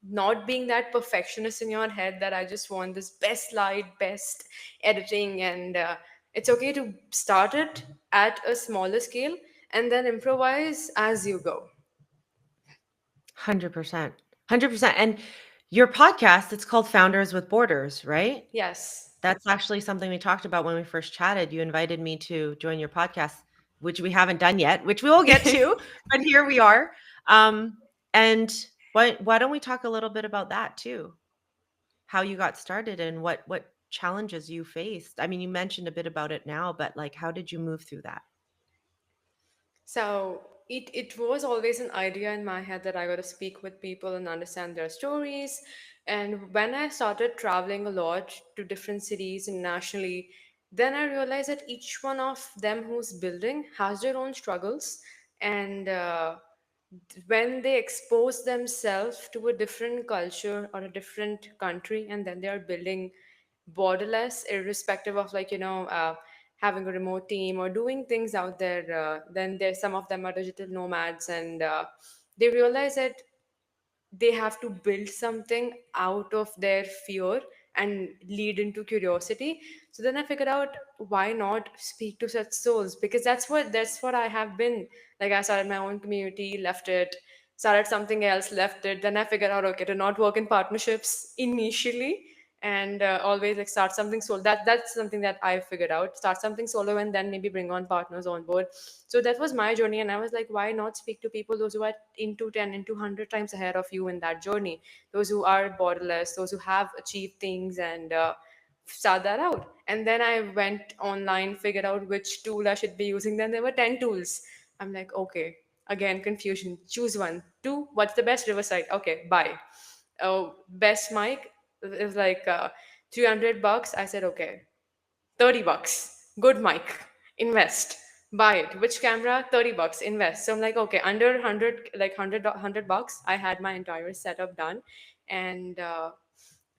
[SPEAKER 1] not being that perfectionist in your head that I just want this best light, best editing, and it's okay to start it at a smaller scale and then improvise as you go.
[SPEAKER 2] 100%. 100%. And your podcast, it's called Founders with Borders, right?
[SPEAKER 1] Yes.
[SPEAKER 2] That's actually something we talked about when we first chatted. You invited me to join your podcast, which we haven't done yet, which we will get to, but here we are. And why don't we talk a little bit about that too? How you got started and what challenges you faced. I mean, you mentioned a bit about it now, but like how did you move through that?
[SPEAKER 1] So it was always an idea in my head that I got to speak with people and understand their stories. And when I started traveling a lot to different cities internationally, then I realized that each one of them who's building has their own struggles, and when they expose themselves to a different culture or a different country, and then they are building borderless, irrespective of having a remote team or doing things out there. Then there's some of them are digital nomads, and they realize that they have to build something out of their fear and lead into curiosity. So then I figured out, why not speak to such souls, because that's what I have been. Like, I started my own community, left it, started something else, left it. Then I figured out, okay, to not work in partnerships initially, and always like start something solo. That's something that I figured out: start something solo and then maybe bring on partners on board. So that was my journey, and I was like, why not speak to people, those who are into 10 into 100 times ahead of you in that journey, those who are borderless, those who have achieved things, and start that out. And then I went online, figured out which tool I should be using. Then there were 10 tools. I'm like, okay, again confusion, choose one. Two, what's the best riverside? Okay, buy. Oh, best mic, it was like 300 bucks. I said, okay, 30 bucks. Good mic. Invest. Buy it. Which camera? 30 bucks. Invest. So I'm like, okay, under 100, like 100 bucks, I had my entire setup done. And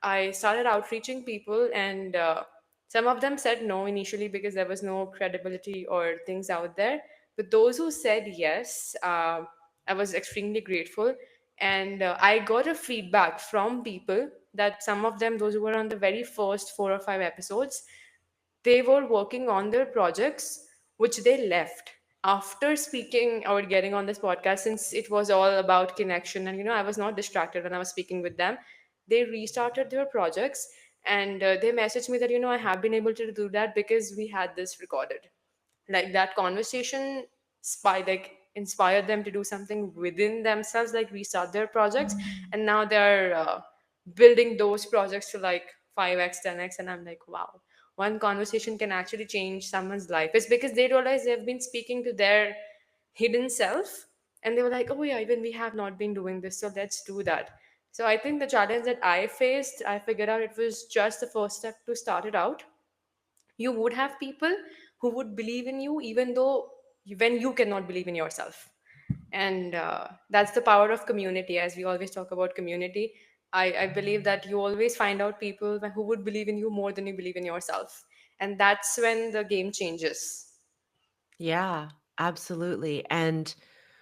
[SPEAKER 1] I started outreaching people, and some of them said no initially because there was no credibility or things out there. But those who said yes, I was extremely grateful. And I got a feedback from people that some of them, those who were on the very first 4 or 5 episodes, they were working on their projects which they left after speaking or getting on this podcast. Since it was all about connection, and I was not distracted when I was speaking with them, they restarted their projects. And they messaged me that I have been able to do that because we had this recorded. Like, that conversation inspired them to do something within themselves, like restart their projects. And now they're building those projects to like 5x, 10x. And I'm like, wow, one conversation can actually change someone's life. It's because they realize they've been speaking to their hidden self, and they were like, oh yeah, even we have not been doing this, so let's do that. So I think the challenge that I faced, I figured out it was just the first step to start it out. You would have people who would believe in you even though when you cannot believe in yourself. And that's the power of community. As we always talk about community, I believe that you always find out people who would believe in you more than you believe in yourself, and that's when the game changes.
[SPEAKER 2] Yeah, absolutely. And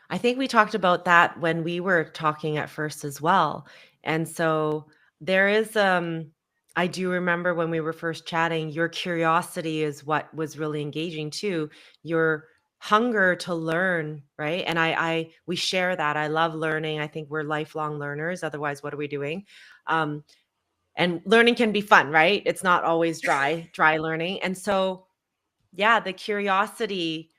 [SPEAKER 2] I think we talked about that when we were talking at first as well. And so there is I do remember when we were first chatting, your curiosity is what was really engaging too. Your hunger to learn, right? And I we share that. I love learning. I think we're lifelong learners. Otherwise, what are we doing? Um and learning can be fun, right? It's not always dry learning. And so yeah, the curiosity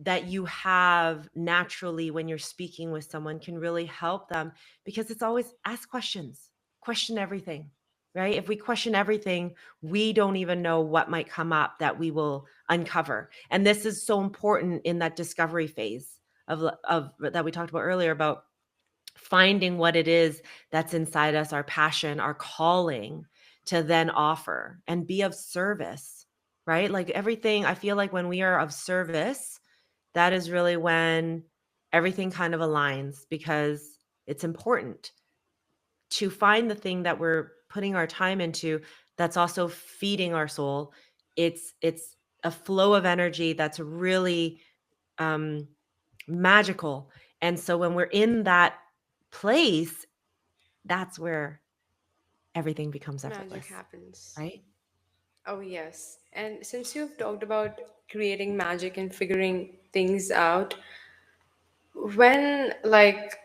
[SPEAKER 2] that you have naturally when you're speaking with someone can really help them, because it's always ask questions, question everything, right? If we question everything, we don't even know what might come up that we will uncover. And this is so important in that discovery phase of that we talked about earlier, about finding what it is that's inside us, our passion, our calling, to then offer and be of service, right? Like everything, I feel like when we are of service, that is really when everything kind of aligns, because it's important to find the thing that we're putting our time into that's also feeding our soul. It's a flow of energy that's really um magical. And so when we're in that place, that's where everything becomes
[SPEAKER 1] Magic
[SPEAKER 2] effortless,
[SPEAKER 1] happens.
[SPEAKER 2] right?
[SPEAKER 1] Oh yes, and since you've talked about creating magic and figuring things out, when like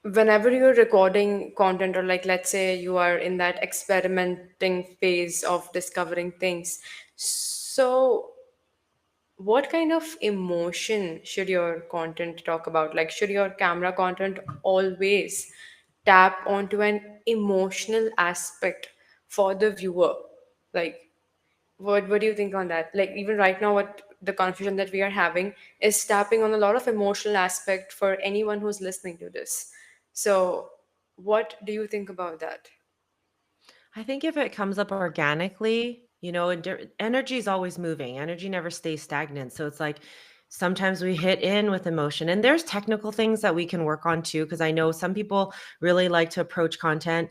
[SPEAKER 1] whenever you're recording content, or like let's say you are in that experimenting phase of discovering things, so what kind of emotion should your content talk about? Like, should your camera content always tap onto an emotional aspect for the viewer? Like, what do you think on that? Like, even right now, what the confusion that we are having is tapping on a lot of emotional aspect for anyone who's listening to this. So what do you think about that?
[SPEAKER 2] I think if it comes up organically, And energy is always moving. Energy never stays stagnant. So it's like sometimes we hit in with emotion, and there's technical things that we can work on too. Because I know some people really like to approach content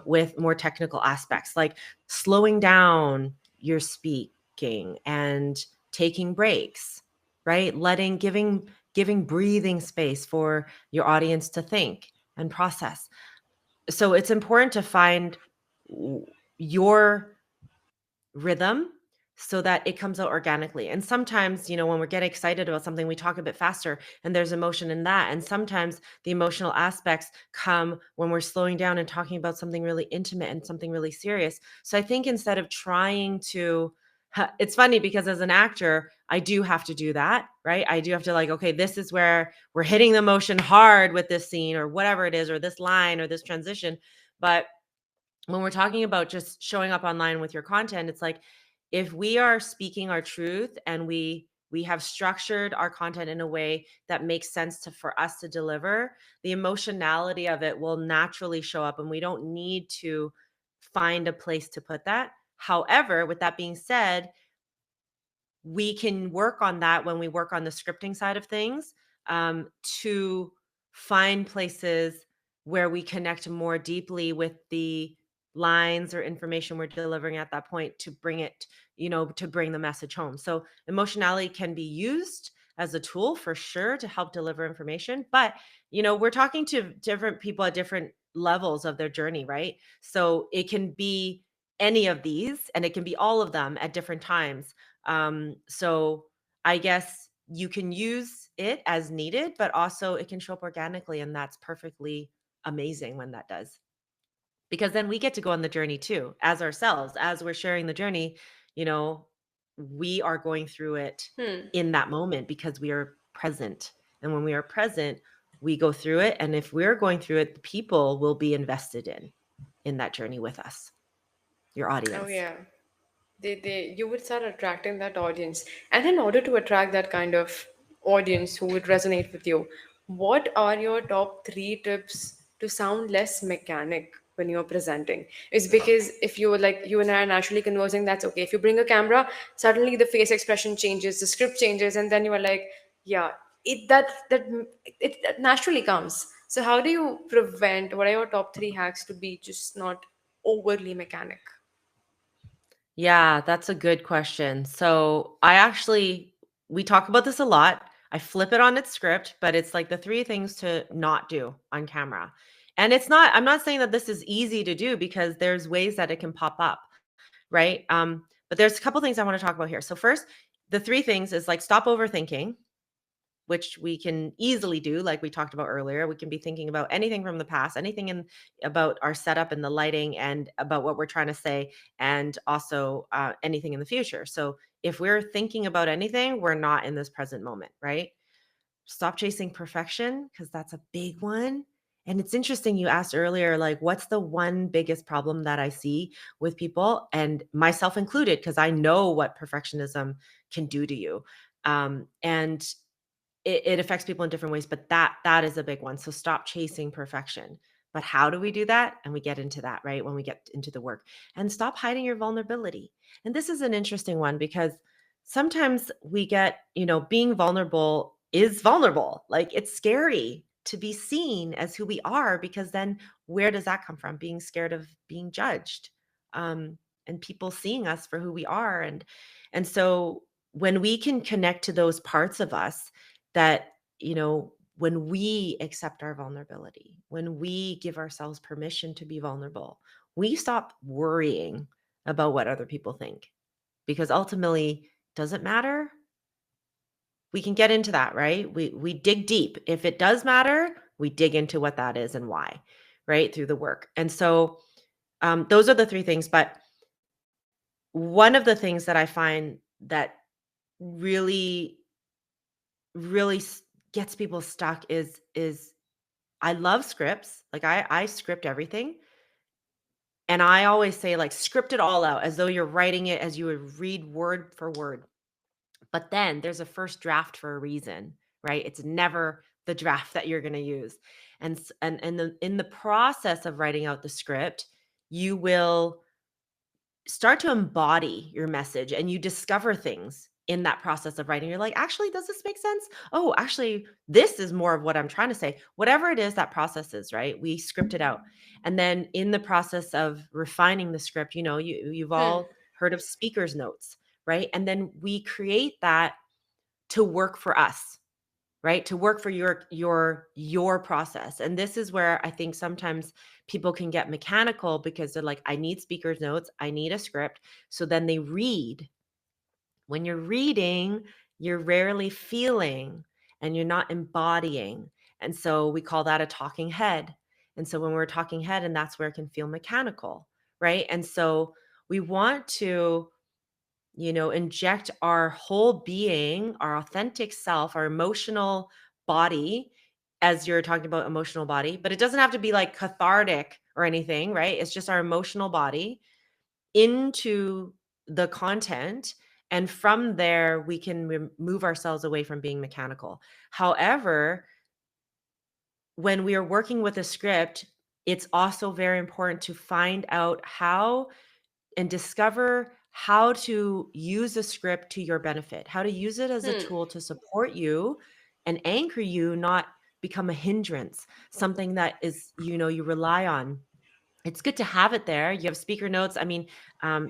[SPEAKER 2] with more technical aspects, like slowing down your speaking and taking breaks, right? Giving breathing space for your audience to think and process. So it's important to find your rhythm so that it comes out organically. And sometimes, when we're getting excited about something, we talk a bit faster and there's emotion in that. And sometimes the emotional aspects come when we're slowing down and talking about something really intimate and something really serious. So I think instead of trying to, it's funny because as an actor, I do have to do that, right? I do have to, like, okay, this is where we're hitting the emotion hard with this scene or whatever it is, or this line or this transition. But when we're talking about just showing up online with your content, it's like if we are speaking our truth and we have structured our content in a way that makes sense for us to deliver, the emotionality of it will naturally show up, and we don't need to find a place to put that. However, with that being said, we can work on that when we work on the scripting side of things, to find places where we connect more deeply with the lines or information we're delivering at that point to bring it, to bring the message home. So emotionality can be used as a tool for sure to help deliver information, but we're talking to different people at different levels of their journey, right? So it can be any of these and it can be all of them at different times. So I guess you can use it as needed, but also it can show up organically. And that's perfectly amazing when that does. Because then we get to go on the journey too, as ourselves, as we're sharing the journey, you know, we are going through it
[SPEAKER 1] Hmm.
[SPEAKER 2] in that moment because we are present. And when we are present, we go through it. And if we're going through it, the people will be invested in that journey with us, your
[SPEAKER 1] Oh
[SPEAKER 2] audience.
[SPEAKER 1] yeah. You would start attracting that audience. And in order to attract that kind of audience who would resonate with you, what are your top three tips to sound less mechanic when you're presenting? It's because if you were like you and I are naturally conversing, that's okay. If you bring a camera, suddenly the face expression changes, the script changes, and then you are like, yeah, that naturally comes. So how do you prevent? What are your top three hacks to be just not overly mechanic?
[SPEAKER 2] Yeah, that's a good question. So we talk about this a lot. I flip it on its script, but it's like the three things to not do on camera. And I'm not saying that this is easy to do because there's ways that it can pop up, right? But there's a couple things I want to talk about here. So first, the three things is like stop overthinking, which we can easily do, like we talked about earlier. We can be thinking about anything from the past, anything about our setup and the lighting and about what we're trying to say, and also anything in the future. So if we're thinking about anything, we're not in this present moment, right? Stop chasing perfection because that's a big one. And it's interesting you asked earlier, like, what's the one biggest problem that I see with people, and myself included, because I know what perfectionism can do to you. And it affects people in different ways, but that is a big one. So stop chasing perfection. But how do we do that? And we get into that, right? When we get into the work. And stop hiding your vulnerability. And this is an interesting one because sometimes we get, being vulnerable is vulnerable. Like it's scary to be seen as who we are because then where does that come from? Being scared of being judged. And people seeing us for who we are. And so when we can connect to those parts of us that, when we accept our vulnerability, when we give ourselves permission to be vulnerable, we stop worrying about what other people think because ultimately, does it matter? We can get into that, right? We dig deep. If it does matter, we dig into what that is and why, right? Through the work. And so those are the three things. But one of the things that I find that really really gets people stuck is I love scripts. Like I script everything. And I always say like script it all out as though you're writing it as you would read word for word. But then there's a first draft for a reason, right? It's never the draft that you're going to use. And in the process of writing out the script, you will start to embody your message and you discover things in that process of writing. You're like, actually, does this make sense? Oh, actually, this is more of what I'm trying to say. Whatever it is that process is, right? We script it out. And then in the process of refining the script, you've
[SPEAKER 1] Hmm.
[SPEAKER 2] all heard of speaker's notes, right? And then we create that to work for us, right? To work for your process. And this is where I think sometimes people can get mechanical because they're like, I need speaker's notes, I need a script. So then they read. When you're reading, you're rarely feeling and you're not embodying. And so we call that a talking head. And so when we're talking head, and that's where it can feel mechanical, right? And so we want to inject our whole being, our authentic self, our emotional body, as you're talking about emotional body, but it doesn't have to be like cathartic or anything, right? It's just our emotional body into the content. And from there, we can remove ourselves away from being mechanical. However, when we are working with a script, it's also very important to find out how and discover how to use a script to your benefit, how to use it as a
[SPEAKER 1] Hmm.
[SPEAKER 2] tool to support you and anchor you, not become a hindrance, something that is, you rely on. It's good to have it there. You have speaker notes. I mean,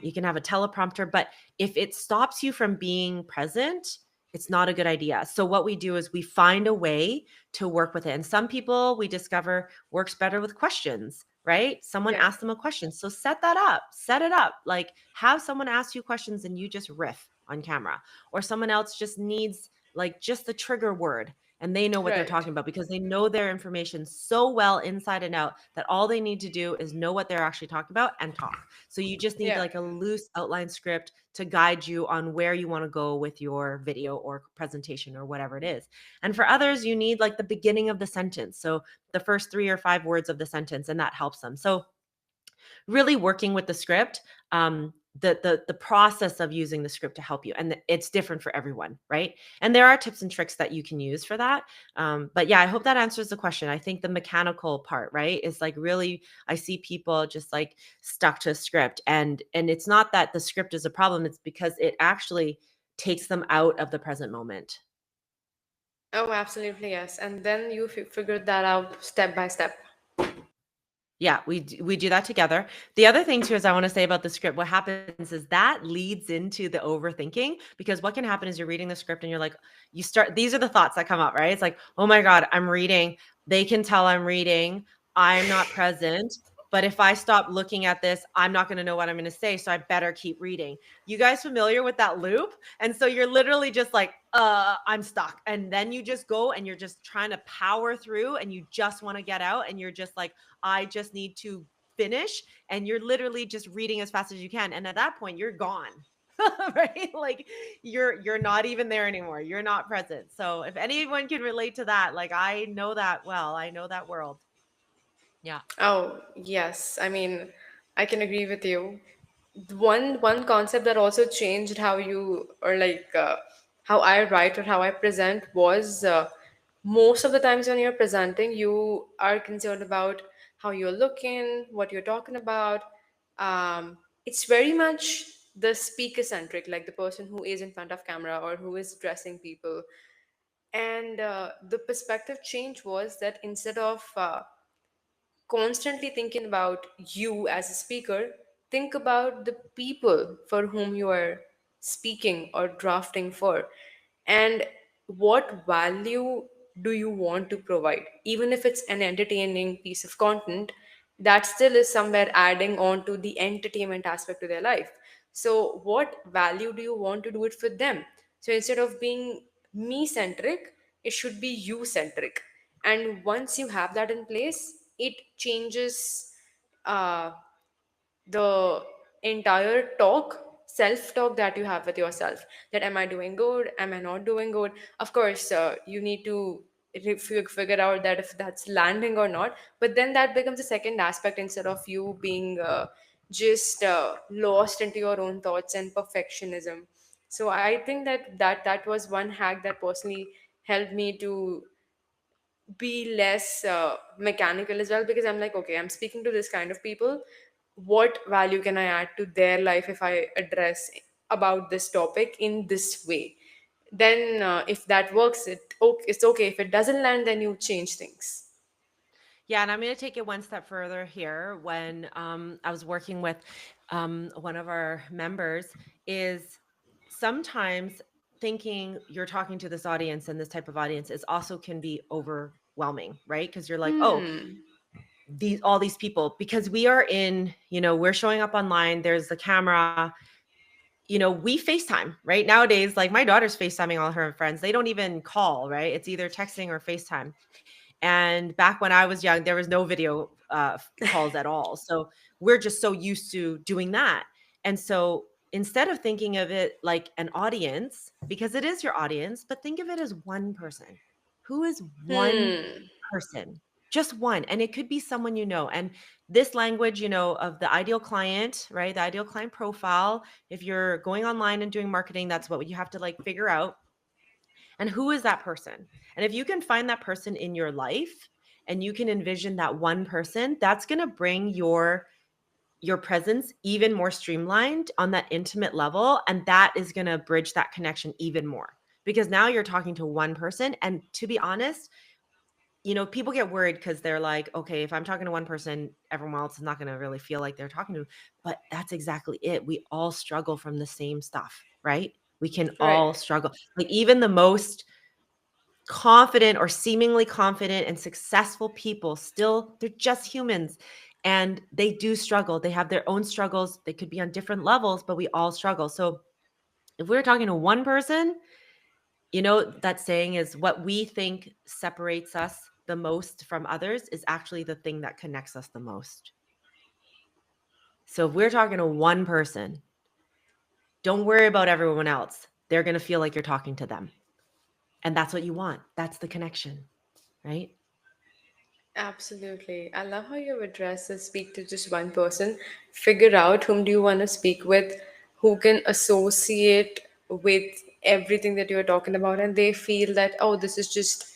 [SPEAKER 2] you can have a teleprompter, but if it stops you from being present, it's not a good idea. So what we do is we find a way to work with it. And some people we discover works better with questions, right? Someone
[SPEAKER 1] Yeah.
[SPEAKER 2] asks them a question. So set that up, set it up. Like have someone ask you questions and you just riff on camera. Or someone else just needs like just the trigger word and they know what they're
[SPEAKER 1] Right.
[SPEAKER 2] talking about because they know their information so well inside and out that all they need to do is know what they're actually talking about and talk. So you just need
[SPEAKER 1] Yeah.
[SPEAKER 2] like a loose outline script to guide you on where you want to go with your video or presentation or whatever it is. And for others, you need like the beginning of the sentence. So the first 3 or 5 words of the sentence, and that helps them. So really working with the script, the process of using the script to help you, and it's different for everyone, right? And there are tips and tricks that you can use for that. But yeah, I hope that answers the question. I think the mechanical part, right, is like really I see people just like stuck to a script, and it's not that the script is a problem; it's because it actually takes them out of the present moment.
[SPEAKER 1] Oh, absolutely, yes. And then you figured that out step by step.
[SPEAKER 2] Yeah, we do that together. The other thing too is I want to say about the script, what happens is that leads into the overthinking because what can happen is you're reading the script and you're like, you start, these are the thoughts that come up, right? It's like, oh my God, I'm reading. They can tell I'm reading. I'm not present. But if I stop looking at this, I'm not going to know what I'm going to say. So I better keep reading. You guys familiar with that loop? And so you're literally just like, I'm stuck. And then you just go and you're just trying to power through and you just want to get out. And you're just like, I just need to finish. And you're literally just reading as fast as you can. And at that point, you're gone. Right? Like you're not even there anymore. You're not present. So if anyone can relate to that, like I know that well. I know that world. Yeah.
[SPEAKER 1] Oh, yes. I mean, I can agree with you. One concept that also changed how you or how I write or how I present was most of the times when you're presenting, you are concerned about how you're looking, what you're talking about. It's very much the speaker centric, like the person who is in front of camera or who is addressing people. And the perspective change was that instead of constantly thinking about you as a speaker, think about the people for whom you are speaking or drafting for. And what value do you want to provide? Even if it's an entertaining piece of content, that still is somewhere adding on to the entertainment aspect of their life. So, what value do you want to do it for them? So, instead of being me centric, it should be you centric. And once you have that in place, it changes uh, the entire self talk that you have with yourself, that am I doing good, am I not doing good. Of course, you need to figure out that if that's landing or not, but then that becomes a second aspect instead of you being just lost into your own thoughts and perfectionism. So I think that was one hack that personally helped me to be less mechanical as well, because I'm like, okay, I'm speaking to this kind of people. what value can I add to their life if I address about this topic in this way. Then if that works, it's okay. If it doesn't land, then you change things.
[SPEAKER 2] Yeah, and I'm going to take it one step further here. When I was working with one of our members, is sometimes thinking you're talking to this audience and this type of audience is also can be overwhelming, right? Because you're like, oh,
[SPEAKER 1] Hmm.
[SPEAKER 2] these all these people, because we are in, we're showing up online. There's the camera. We FaceTime, right? Nowadays, like my daughter's FaceTiming all her friends. They don't even call, right? It's either texting or FaceTime. And back when I was young, there was no video calls at all. So we're just so used to doing that. And so instead of thinking of it like an audience, because it is your audience, but think of it as one person. Who is one
[SPEAKER 1] Hmm.
[SPEAKER 2] person? Just one. And it could be someone you know. And this language, of the ideal client, right? The ideal client profile. If you're going online and doing marketing, that's what you have to like figure out, and who is that person? And if you can find that person in your life and you can envision that one person, that's going to bring your presence even more streamlined on that intimate level, and that is going to bridge that connection even more. Because now you're talking to one person, and to be honest, people get worried because they're like, okay, if I'm talking to one person, everyone else is not going to really feel like they're talking to. But that's exactly it. We all struggle from the same stuff, right? We can all
[SPEAKER 1] Right.
[SPEAKER 2] struggle. Like even the most confident or seemingly confident and successful people, still they're just humans, and they do struggle. They have their own struggles. They could be on different levels, but we all struggle. So if we're talking to one person, that saying is what we think separates us the most from others is actually the thing that connects us the most. So if we're talking to one person, don't worry about everyone else. They're going to feel like you're talking to them. And that's what you want. That's the connection, right?
[SPEAKER 1] Absolutely. I love how you address this, speak to just one person, figure out whom do you want to speak with, who can associate with everything that you're talking about, and they feel that, oh, this is just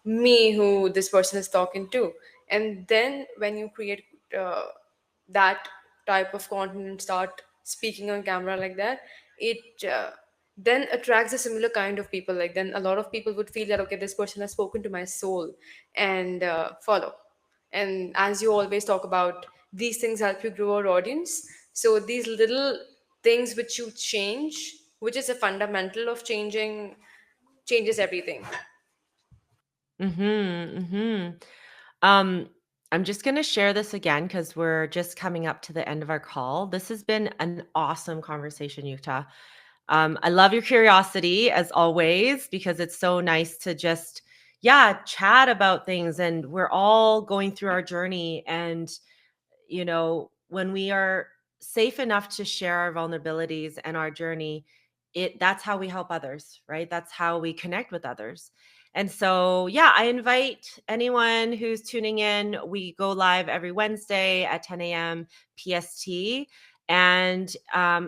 [SPEAKER 1] me who this person is talking to. And then when you create uh, that type of content and start speaking on camera like that, it then attracts a similar kind of people. Like then a lot of people would feel that, okay, this person has spoken to my soul, and follow. And as you always talk about, these things help you grow our audience. So these little things which you change, which is a fundamental of changing, changes everything.
[SPEAKER 2] Mhm, mhm. Um, I'm just going to share this again because we're just coming up to the end of our call. This has been an awesome conversation, Yukta. I love your curiosity as always because it's so nice to just, yeah, chat about things. And we're all going through our journey. And when we are safe enough to share our vulnerabilities and our journey, that's how we help others, right? That's how we connect with others. And so, yeah, I invite anyone who's tuning in. We go live every Wednesday at 10 a.m. PST. And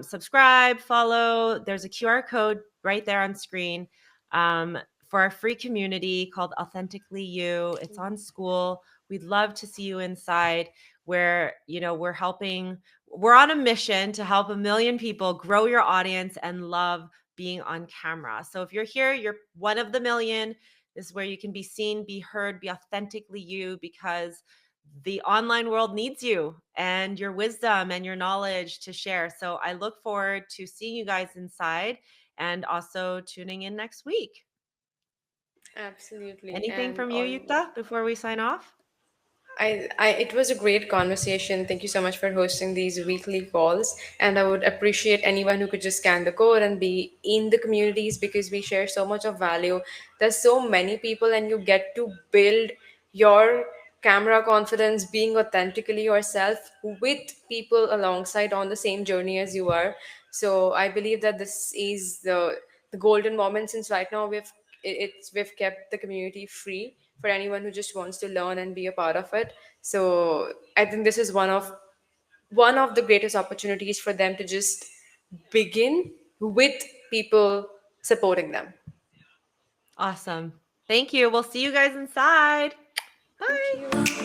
[SPEAKER 2] subscribe, follow. There's a QR code right there on screen for our free community called Authentically You. It's on school. We'd love to see you inside, where we're on a mission to help a million people grow your audience and love being on camera. So if you're here, you're one of the million. This is where you can be seen, be heard, be authentically you, because the online world needs you and your wisdom and your knowledge to share. So I look forward to seeing you guys inside and also tuning in next week.
[SPEAKER 1] Absolutely.
[SPEAKER 2] Anything
[SPEAKER 1] And
[SPEAKER 2] from you,
[SPEAKER 1] all,
[SPEAKER 2] Yukta, before we sign off?
[SPEAKER 1] it was a great conversation. Thank you so much for hosting these weekly calls. And I would appreciate anyone who could just scan the code and be in the communities, because we share so much of value. There's so many people, and you get to build your camera confidence being authentically yourself with people alongside on the same journey as you are. So I believe that this is the golden moment, since right now we've kept the community free for anyone who just wants to learn and be a part of it. So I think this is one of the greatest opportunities for them to just begin with people supporting them.
[SPEAKER 2] Awesome. Thank you. We'll see you guys inside.
[SPEAKER 1] Thank
[SPEAKER 2] Bye.
[SPEAKER 1] you.